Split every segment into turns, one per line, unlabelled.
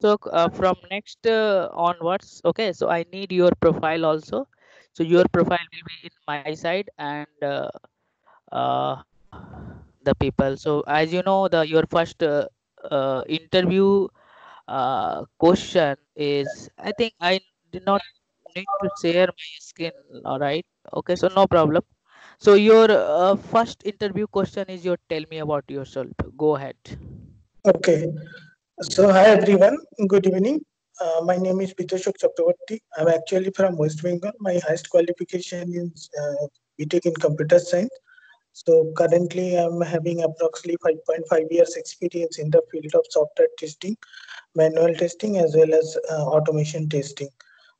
So from next onwards, okay. So I need your profile also. So your profile will be in my side and the people. So as you know, the your first interview question is, I think I did not need to share my skin. All right. Okay. So no problem. So your first interview question is your tell me about yourself. Go ahead.
Okay. So, hi everyone. Good evening. My name is Bidyoshok Chakravarti. I'm actually from West Bengal. My highest qualification is BTech in Computer Science. So, currently, I'm having approximately 5.5 years experience in the field of software testing, manual testing, as well as automation testing.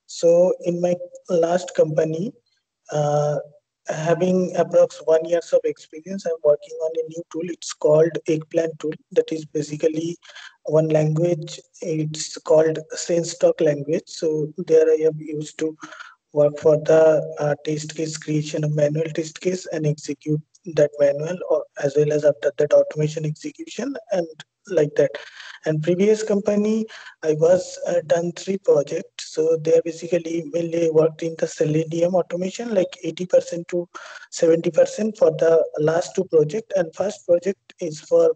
So, in my last company, uh, having approx 1 years of experience, I'm working on a new tool. It's called Eggplant tool. That is basically one language. It's called SenseTalk language. So there I have used to work for the test case creation of manual test case and execute that manual, or as well as after that automation execution and like that. And previous company I was done 3 projects. So they are basically mainly worked in the Selenium automation, like 80% to 70% for the last 2 project. And first project is for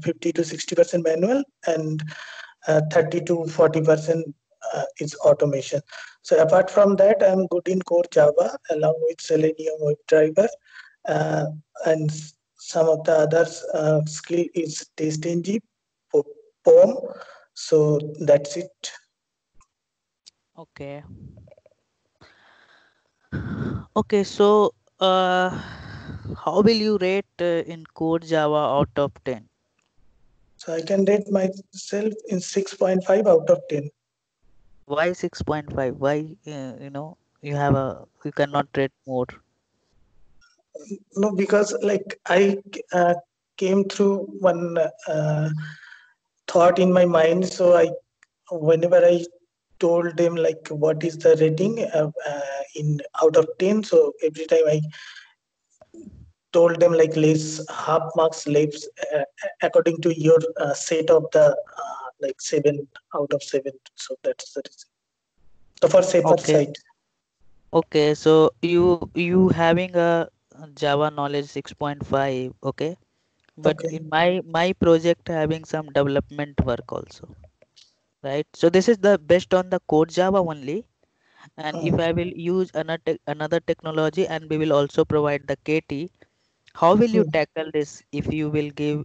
50 to 60% manual, and 30 to 40% is automation. So apart from that, I'm good in core Java along with Selenium WebDriver, uh, and some of the others skill is TestNG, POM. So that's it.
Okay. Okay, so how will you rate in Code Java out of 10?
So I can rate myself in 6.5 out of 10.
Why 6.5? Why you have a you cannot rate more?
No, because like I came through one thought in my mind. So whenever I told them like what is the rating in out of 10, so every time I told them like less half marks less according to your set of the like 7 out of 7. So that's the reason. So for safer
Okay.
side.
Okay, so you having a Java knowledge 6.5, okay? But
Okay.
in my project having some development work also, right? So this is the best on the Code Java only. And if
Mm.
I will use another technology and we will also provide the KT, how will you
Mm.
tackle this if you will give,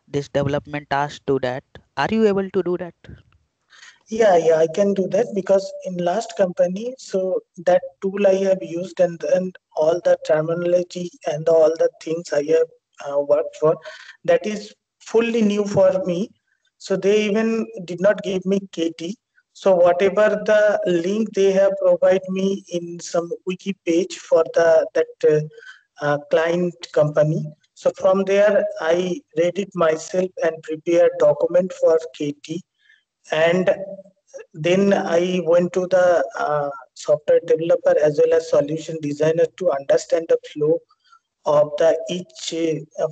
this development task to that? Are you able to do that?
Yeah, I can do that because in last company, so that tool I have used, and all the terminology and all the things I have worked for, that is fully new for me. So they even did not give me KT. So whatever the link they have provided me in some wiki page for that client company. So from there, I read it myself and prepared document for KT, and then I went to the software developer as well as solution designer to understand the flow of the each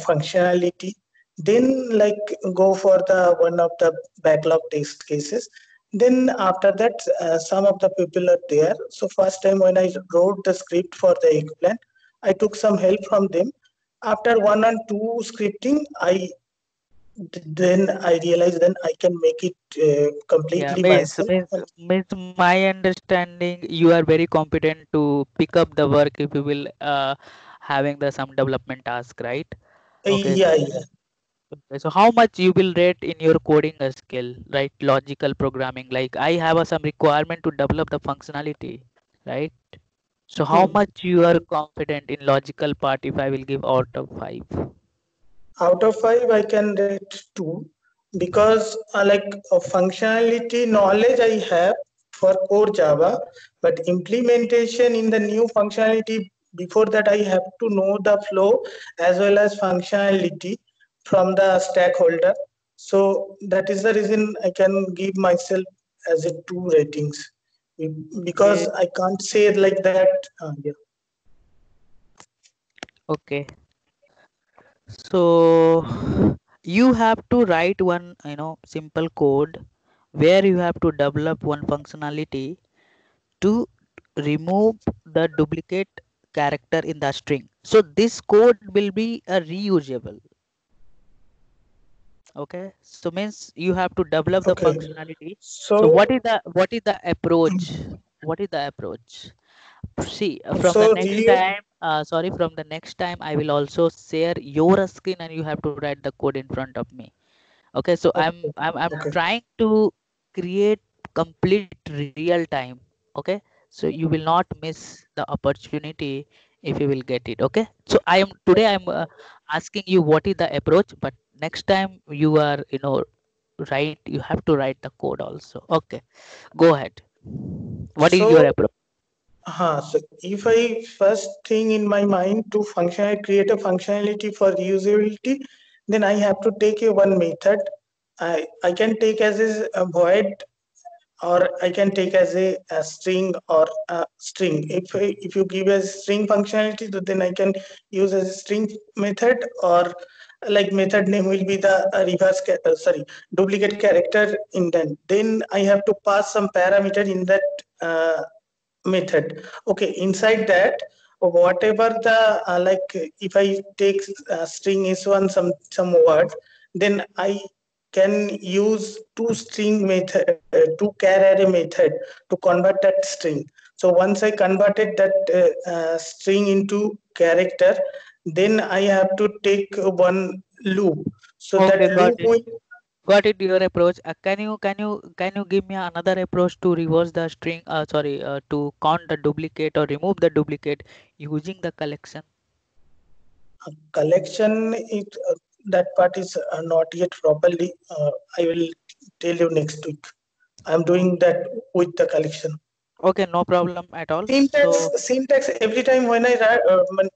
functionality. Then like go for the one of the backlog test cases. Then after that, some of the people are there. So first time when I wrote the script for the eggplant, I took some help from them. After one and two scripting, then I realized then I can make it
Yeah,
completely
means,
myself.
means, means my understanding, you are very competent to pick up the work if you will having the some development task, right? Okay,
Yeah.
okay, so how much you will rate in your coding skill, right? Logical programming. Like I have some requirement to develop the functionality, right? So how
Hmm.
much you are confident in logical part if I will give out of 5?
Out of five, I can rate two because like functionality knowledge I have for core Java, but implementation in the new functionality, before that I have to know the flow as well as functionality from the stakeholder. So that is the reason I can give myself as a two ratings, because
Okay,
I can't say it like that. Yeah.
okay. So you have to write one, simple code, where you have to develop one functionality to remove the duplicate character in the string. So this code will be a reusable. Okay, so means you have to develop the
Okay.
functionality. So
So,
what is the approach? What is the approach? See, from the
so
next
real,
time, sorry, from the next time, I will also share your screen and you have to write the code in front of me. Okay, so
okay,
I'm
okay.
trying to create complete real time. Okay, so you will not miss the opportunity if you will get it. Okay, so I'm asking you what is the approach, but next time you are, right, you have to write the code also. Okay, go ahead. What is your
So,
approach?
so if I first thing in my mind to function, create a functionality for reusability, then I have to take a one method. I can take as is a void, or I can take as a string or a string. If you give a string functionality, then I can use as a string method, or like method name will be the duplicate character indent. Then I have to pass some parameter in that method. Okay, inside that, whatever the if I take string is one some word, then I can use two char array method to convert that string. So once I converted that string into character, then I have to take one loop. So
Okay,
that
got
loop
it.
will,
Got it. Your approach. Can you give me another approach to reverse the string? Sorry, to count the duplicate or remove the duplicate using the collection.
collection it that part is not yet properly. I will tell you next week. I'm doing that with the collection.
Okay, no problem at all.
Syntax,
So
syntax. Every time when I write,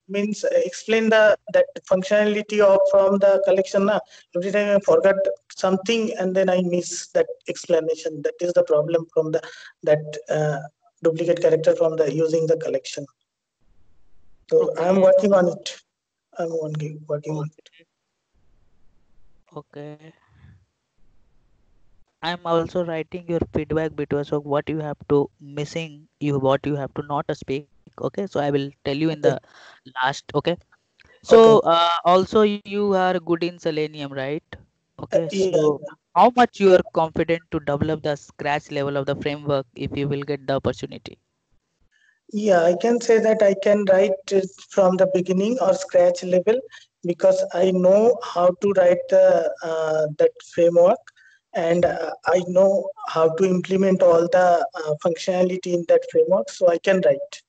means explain the that functionality of from the collection. Na, every time I forgot something and then I miss that explanation. That is the problem from the that duplicate character from the using the collection. So I'm
okay,
working on it. Working on it.
okay, okay. I'm also writing your feedback because of what you have to missing, you what you have to not speak. Okay, so I will tell you in the
Okay.
last. Okay. So
Okay.
also you are good in Selenium, right? Okay,
Yeah.
so how much you are confident to develop the scratch level of the framework if you will get the opportunity?
Yeah, I can say that I can write it from the beginning or scratch level, because I know how to write the that framework, and I know how to implement all the functionality in that framework, so I can write.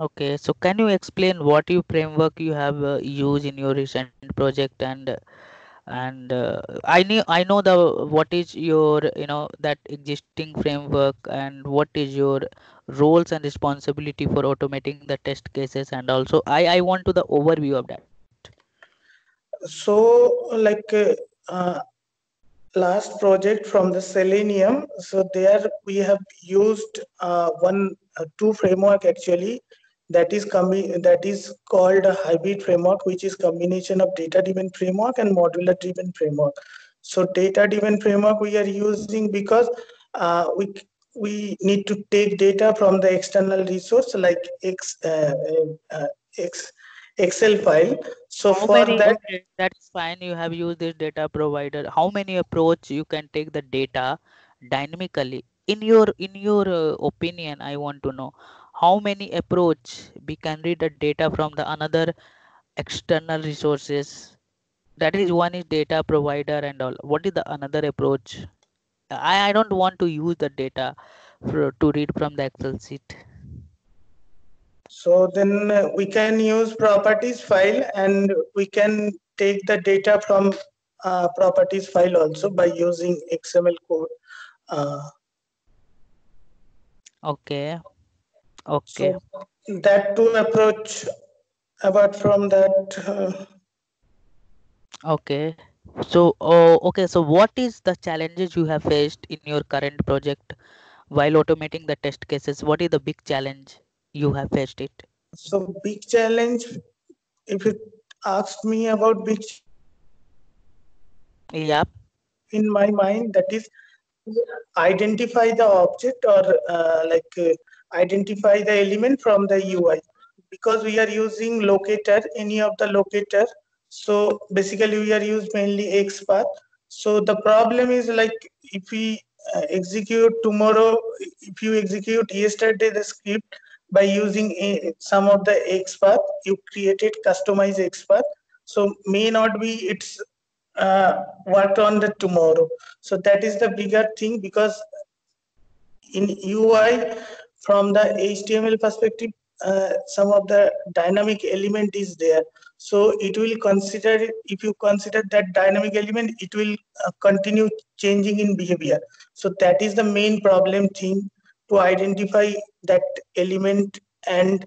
Okay, so can you explain what you framework you have used in your recent project, and I know the what is your that existing framework and what is your roles and responsibility for automating the test cases, and also I want to the overview of that.
So, uh, last project from the Selenium. So there we have used two framework actually. That is called a hybrid framework, which is combination of data driven framework and modular driven framework. So data driven framework we are using because uh, we we need to take data from the external resource like X, Excel file. So
How
for
many?
that,
Okay, that is fine. You have used this data provider. How many approach you can take the data dynamically? In your opinion, I want to know how many approach we can read the data from the another external resources. That is one is data provider and all. What is the another approach? I don't want to use the data to read from the Excel sheet.
so then we can use properties file, and we can take the data from properties file also by using XML code. Uh,
Okay, okay,
so that to approach. Apart from that,
okay. So, oh, okay. So, what is the challenges you have faced in your current project while automating the test cases? What is the big challenge you have faced it?
so big challenge. If you ask me about big challenge,
Yep.
in my mind, that is identify the object or identify the element from the UI, because we are using locator, any of the locator. So basically we are used mainly XPath. So the problem is like if we execute tomorrow, if you execute yesterday the script by using some of the XPath, you created customized XPath. So may not be it's worked on the tomorrow. So that is the bigger thing, because in UI, from the HTML perspective, some of the dynamic element is there. So it will consider, if you consider that dynamic element, it will continue changing in behavior. So that is the main problem thing, to identify that element. And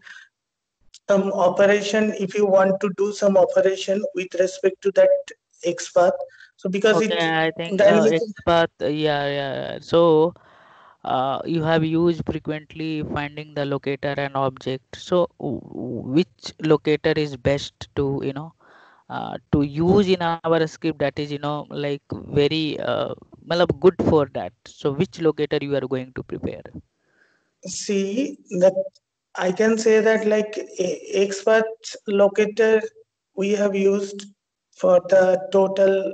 some operation, if you want to do some operation with respect to that XPath, so because it
Okay, I think
dynamic.
XPath, yeah, yeah. So you have used frequently finding the locator and object. So which locator is best to to use in our script, that is like very matlab good for that. So which locator you are going to prepare?
See that I can say that like XPath locator we have used for the total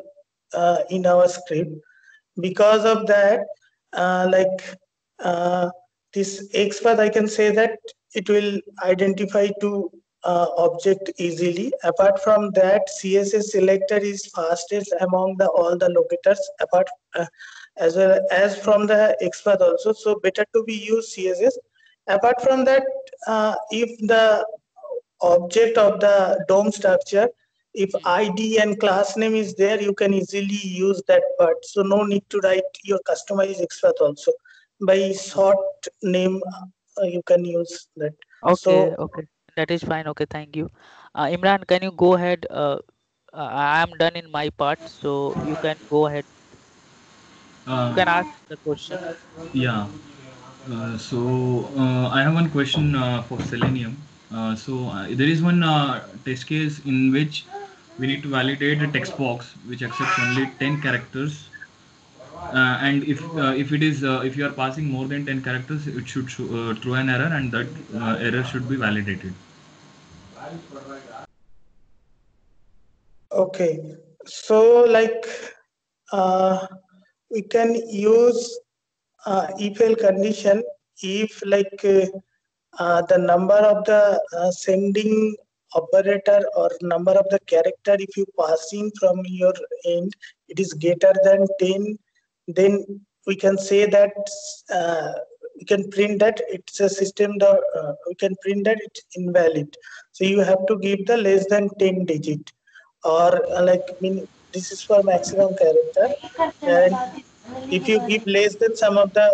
in our script. Because of that, uh, this XPath, I can say that it will identify to object easily. Apart from that, CSS selector is fastest among the all the locators. Apart as well as from the XPath also, so better to be use CSS. Apart from that, if the object of the DOM structure, if
Hmm.
ID and class name is there, you can easily use that part. So no need to write your customized XPath also. By short name, you can use that.
Okay,
So
okay, that is fine. Okay, thank you. Imran, can you go ahead? I am done in my part, so you can go ahead. You
Uh,
can ask the question.
yeah. I have one question for Selenium. There is one test case in which we need to validate a text box which accepts only 10 characters. And if it is if you are passing more than 10 characters, it should throw an error, and that error should be validated.
okay, so like uh, we can use if else condition if the number of the sending operator or number of the character if you passing from your end it is greater than 10, then we can say that we can print that it's a system we can print that it's invalid. So you have to give the less than 10 digit, or this is for maximum character. And if you give less than some of the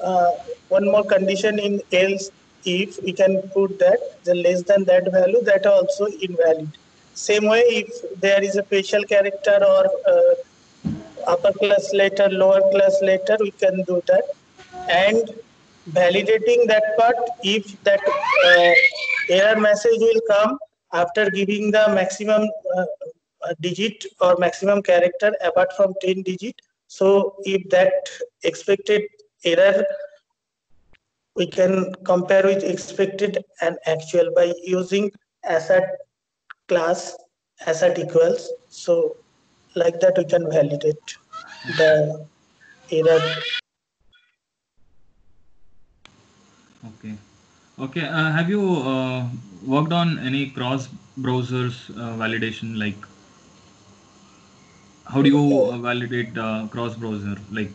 uh, one more condition in else, if we can put that the less than that value, that also invalid. Same way, if there is a facial character or upper class letter, lower class letter, we can do that. And validating that part, if that error message will come after giving the maximum digit or maximum character apart from 10 digit. So if that expected error, we can compare with expected and actual by using asset class asset equals. So like that we can validate the error.
Okay. Okay. Have you worked on any cross browsers validation? Like, how do you validate cross browser? Like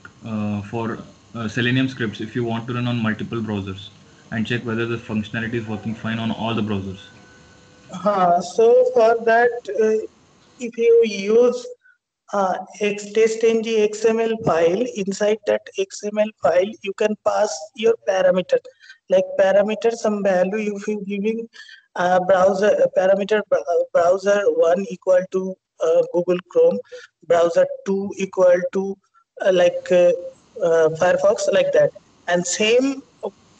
for Selenium scripts, if you want to run on multiple browsers and check whether the functionality is working fine on all the browsers.
So for that, if you use testng XML file, inside that XML file, you can pass your parameter. Like parameter, some value if you giving browser parameter browser 1 equal to Google Chrome, browser 2 equal to Firefox, like that. And same,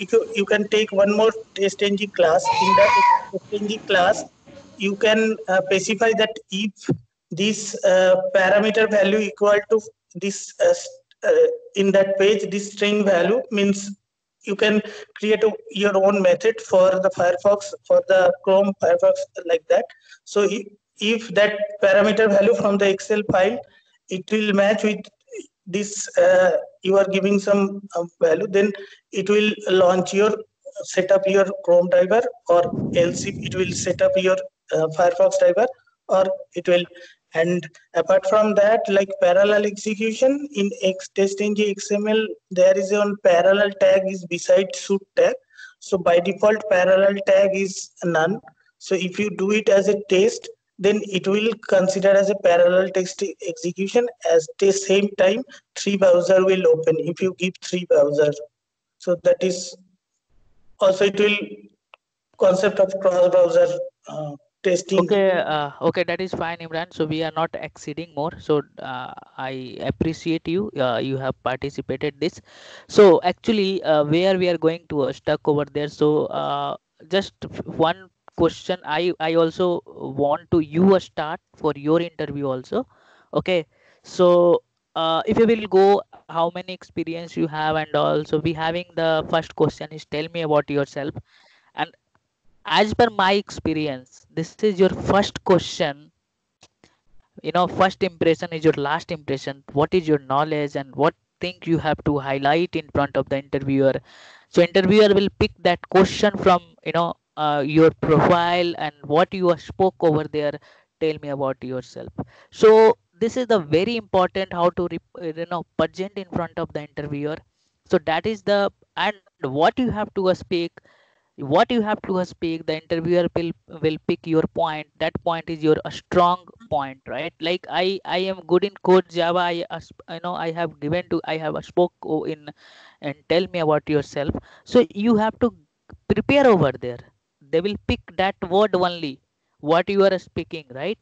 you can take one more testng class. In that testng class, you can specify that if this parameter value equal to this in that page, this string value means you can create your own method for the Firefox, for the Chrome Firefox, like that. So if that parameter value from the Excel file, it will match with this, you are giving some value, then it will launch your, set up your Chrome driver, or else it will set up your Firefox driver, or it will. And apart from that, like parallel execution in TestNG XML, there is one parallel tag is beside should tag. So by default, parallel tag is none. So if you do it as a test, then it will consider as a parallel test execution. At the same time, three browser will open if you give three browser. So that is also, it will concept of cross browser testing.
Okay, that is fine, Imran. So we are not exceeding more. So I appreciate you. You have participated this. So actually, where we are going to stuck over there. So just one question. I also want to you a start for your interview also. Okay. So if you will go, how many experience you have, and also we having the first question is tell me about yourself. And as per my experience, this is your first question. First impression is your last impression. What is your knowledge and what thing you have to highlight in front of the interviewer? So interviewer will pick that question from your profile and what you spoke over there. Tell me about yourself. So this is the very important how to present in front of the interviewer. So that is the, and what you have to speak, the interviewer will pick your point. That point is your a strong point, right? Like I am good in code Java. I have given to, I have a spoke in, and tell me about yourself. So you have to prepare over there. They will pick that word only what you are speaking, right?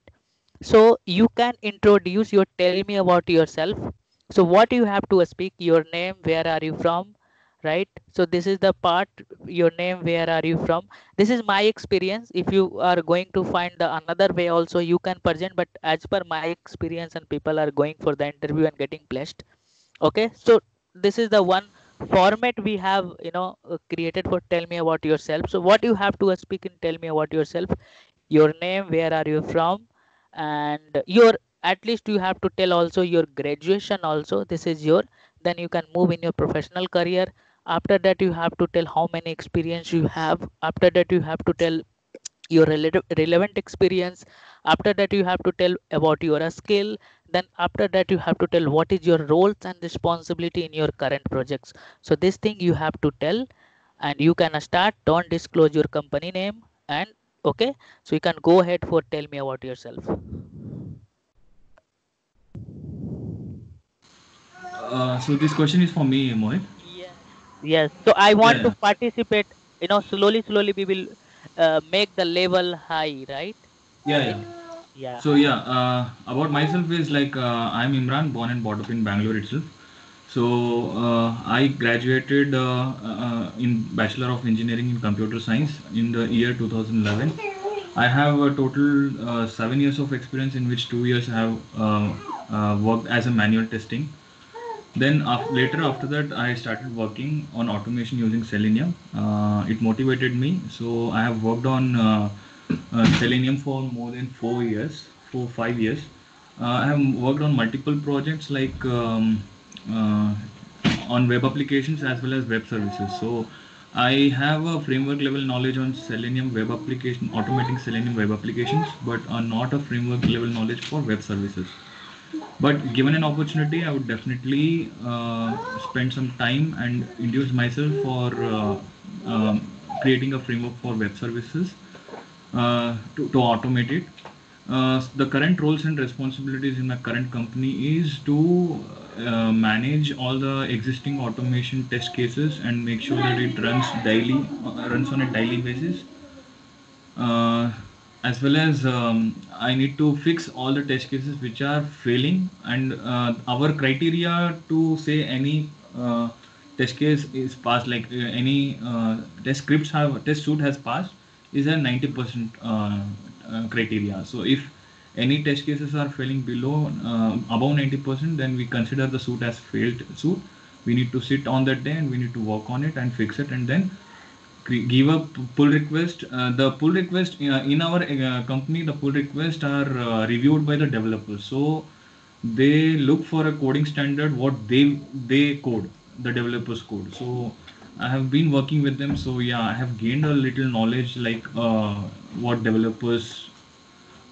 So you can introduce your, tell me about yourself. So what you have to speak, your name, where are you from, right? So this is the part, your name, where are you from. This is my experience. If you are going to find the another way also, you can present, but as per my experience, and people are going for the interview and getting placed. Okay, so this is the one format we have created for tell me about yourself. So what you have to speak in tell me about yourself, your name, where are you from, and your, at least you have to tell also your graduation also, this is your, then you can move in your professional career. After that you have to tell how many experience you have. After that you have to tell your relevant experience. After that you have to tell about your skill. Then after that you have to tell what is your roles and responsibility in your current projects. So this thing you have to tell, and you can start. Don't disclose your company name. And okay, so you can go ahead for tell me about yourself.
So this question is for me, Mohit.
Yes, so I want
Yeah,
to participate. Slowly we will make the level high, right?
yeah,
Right.
yeah.
Yeah.
So yeah, about myself is like I'm Imran, born and brought up in Bangalore itself. So I graduated in Bachelor of Engineering in Computer Science in the year 2011. I have a total 7 years of experience, in which 2 years I have worked as a manual testing. Then later after that, I started working on automation using Selenium. It motivated me, so I have worked on Selenium for more than 4 years, 4 5 years. I have worked on multiple projects like uh, on web applications as well as web services. So I have a framework level knowledge on Selenium web application, automating Selenium web applications, but not a framework level knowledge for web services. But given an opportunity, I would definitely spend some time and induce myself for creating a framework for web services to automate it. The current roles and responsibilities in my current company is to manage all the existing automation test cases and make sure that it runs on a daily basis, uh, as well as I need to fix all the test cases which are failing. And our criteria to say any test case is passed, like any test scripts have test suite has passed, is a 90% criteria. So if any test cases are failing below above 90%, then we consider the suit as failed suit. We need to sit on that day and we need to work on it and fix it, and then give a pull request. The pull request in our company, the pull requests are reviewed by the developers. So they look for a coding standard what they code, the developers code. So I have been working with them. So yeah, I have gained a little knowledge like what developers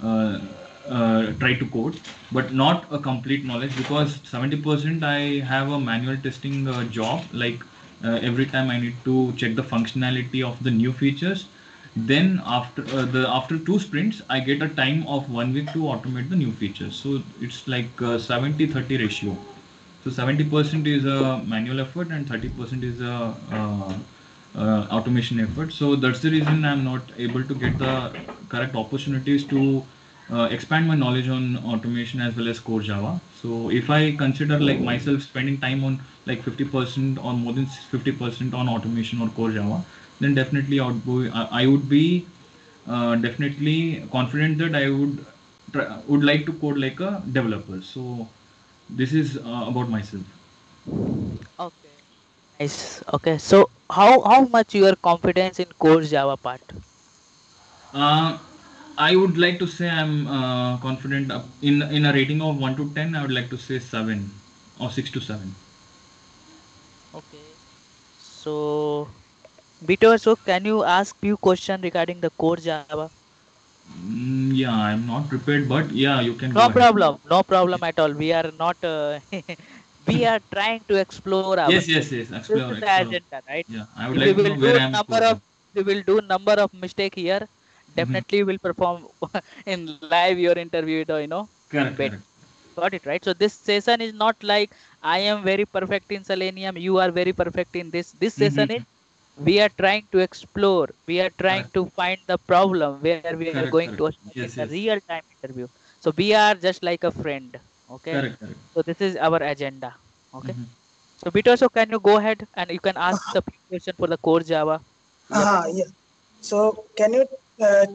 uh, try to code, but not a complete knowledge, because 70% I have a manual testing job. Like every time I need to check the functionality of the new features. Then after 2 sprints, I get a time of 1 week to automate the new features. So it's like 70-30 ratio. So 70% is a manual effort and 30% is a automation effort. So that's the reason I'm not able to get the correct opportunities to expand my knowledge on automation as well as core Java. So if I consider like myself spending time on like 50% or more than 50% on automation or core Java, then definitely I would be definitely confident that I would like to code like a developer. So this is about myself.
Okay, nice. Okay, so how much your confidence in core Java part?
Uh, I would like to say I'm confident in a rating of 1 to 10. I would like to say 7 or 6 to 7.
Okay, so Bito, so can you ask few question regarding the core Java?
Yeah, I'm not prepared, but yeah, you can
No
go ahead.
problem, no problem at all. We are not. We are trying to explore
Yes,
ourselves.
yes, yes.
This
Explore,
is the
explore.
agenda, right?
Yeah, I would
If we
like to
will
know
do
where I am
number
scoring.
of, we will do number of mistake here.
Hmm.
Definitely will perform in live your interview.
Correct,
Bet.
correct.
Got it, right? So this session is not like I am very perfect in Selenium, you are very perfect in this. This session is
Mm-hmm.
we are trying to explore, we are trying
Correct,
to find the problem where we are going
correct,
to
correct.
attack in the
Yes, yes.
real time interview. So we are just like a friend. Okay.
Correct, correct.
So this is our agenda. Okay.
Hmm.
So Peter, so can you go ahead and you can ask the question for the core Java? Yep.
Yeah. So can you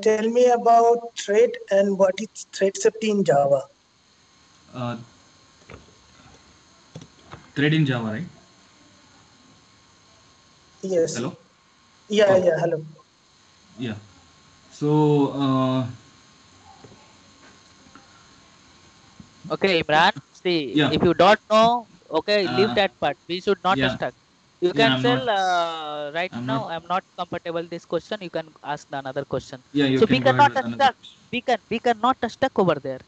tell me about thread and what is thread safety in Java?
Uh, Thread in Java, right?
Yes.
Hello.
Yeah,
Okay.
yeah. Hello.
Yeah. So
Okay, Imran. See,
yeah.
if you don't know, okay, leave
Uh,
that part. We should not
yeah.
stuck. You
Yeah.
can tell right
I'm
now
not.
I'm not comfortable this question. You can ask the another question.
Yeah, you
So we
can go ahead
cannot
with another
stuck.
question.
We cannot stuck over there.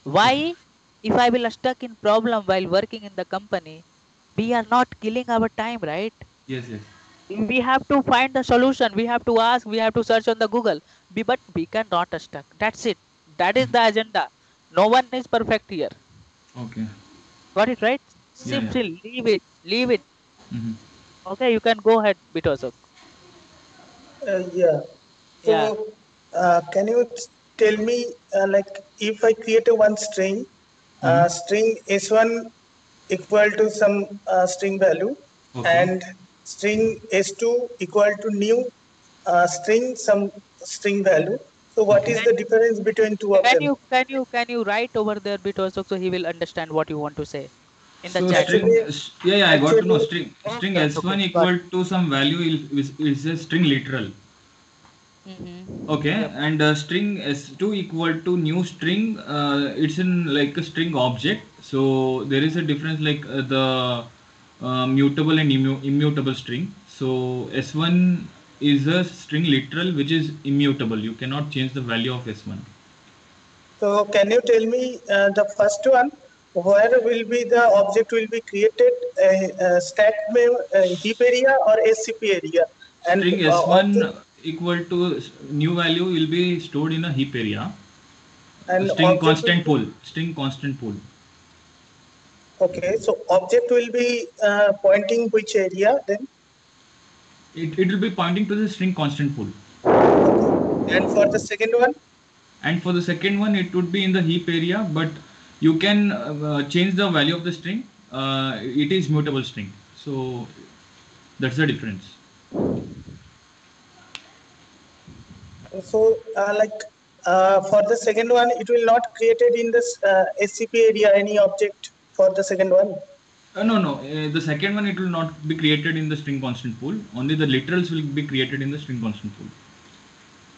Okay.
Why? If I will stuck in problem while working in the company, we are not killing our time, right?
Yes, yes.
We have to find the solution. We have to ask. We have to search on the Google. But we cannot stuck. That's it. That is the agenda. No one is perfect here.
Okay.
Got it right?
Yeah, yeah.
Simply leave it. Leave it.
Mm-hmm.
Okay, you can go ahead, Bitosok.
Yeah.
Yeah.
So can you tell me like if I create a one string,
Mm-hmm.
string s1 equal to some string value,
Okay.
and string s2 equal to new string some string value. So what
Okay.
is the difference between two of them?
Can you write over there, Bitosok, so he will understand what you want to say in the
So
chat.
string,
Actually,
yeah, yeah, I got to know.
actually,
String
Okay, okay,
s1
got
equal to some value is a string literal.
it.
Okay,
Yep.
and string s2 equal to new string. It's in like a string object. So there is a difference like the mutable and immutable string. So s1 is a string literal which is immutable. You cannot change the value of s1.
so can you tell me the first one, where will be the object will be created, stack heap area or SCP area, and
String
object
s1 equal to new value will be stored in a heap area.
and
String
object will
constant
be
pool. String constant pool.
okay. So object will be pointing which area then?
It will be pointing to the string constant pool.
Okay, and for the second one,
And for the second one, it would be in the heap area, but you can change the value of the string. It is mutable string. So that's the difference.
so like For the second one, it will not created in this SCP area any object for the second one.
No. The second one, it will not be created in the string constant pool. Only the literals will be created in the string constant pool.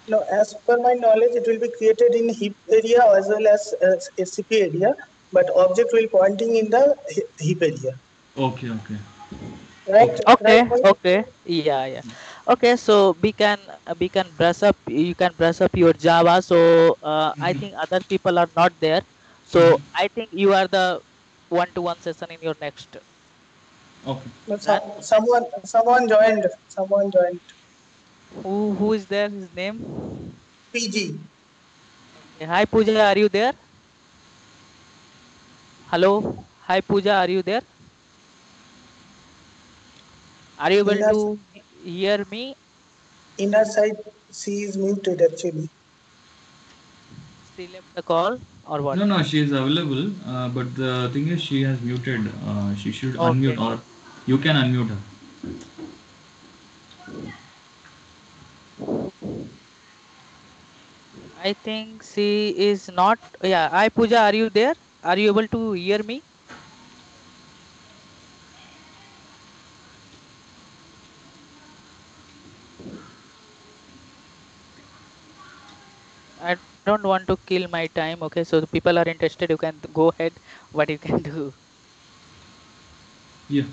No, as per my knowledge, it will be created in heap area as well as SCP area, but object will pointing in the heap area.
Okay.
Right,
Okay.
right,
Okay,
Mohit?
okay, yeah. Okay, so we can brush up. You can brush up your Java. So I think other people are not there. So I think you are the one-to-one session in your next
Okay.
No,
run.
someone joined. Someone joined.
Who is there? His name?
PG.
Okay. Hi Pooja, are you there? Hello. Hi Pooja, are you there? Are you able
Inner
to hear me?
inner side, she is muted actually.
She left the call or what?
No, she is available. But the thing is, she has muted. She should unmute,
Okay.
or you can unmute her.
I think she is not. Yeah. Hi Pooja, are you there? Are you able to hear me? I don't want to kill my time. Okay. So the people are interested. You can go ahead. What you can do.
Yeah.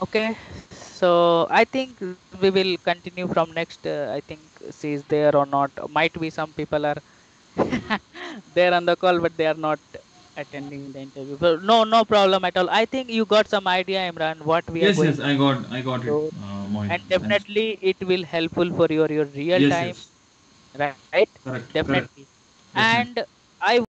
Okay. So I think we will continue from next. I think she is there or not. Might be some people are there on the call, but they are not attending the interview. But no problem at all. I think you got some idea, Imran, what we are
Yes,
going
I got it,
to,
Mohit.
and
Thanks.
definitely it will helpful for your real
Yes,
time,
yes.
right?
Correct,
Definitely.
correct.
And
Definitely.
I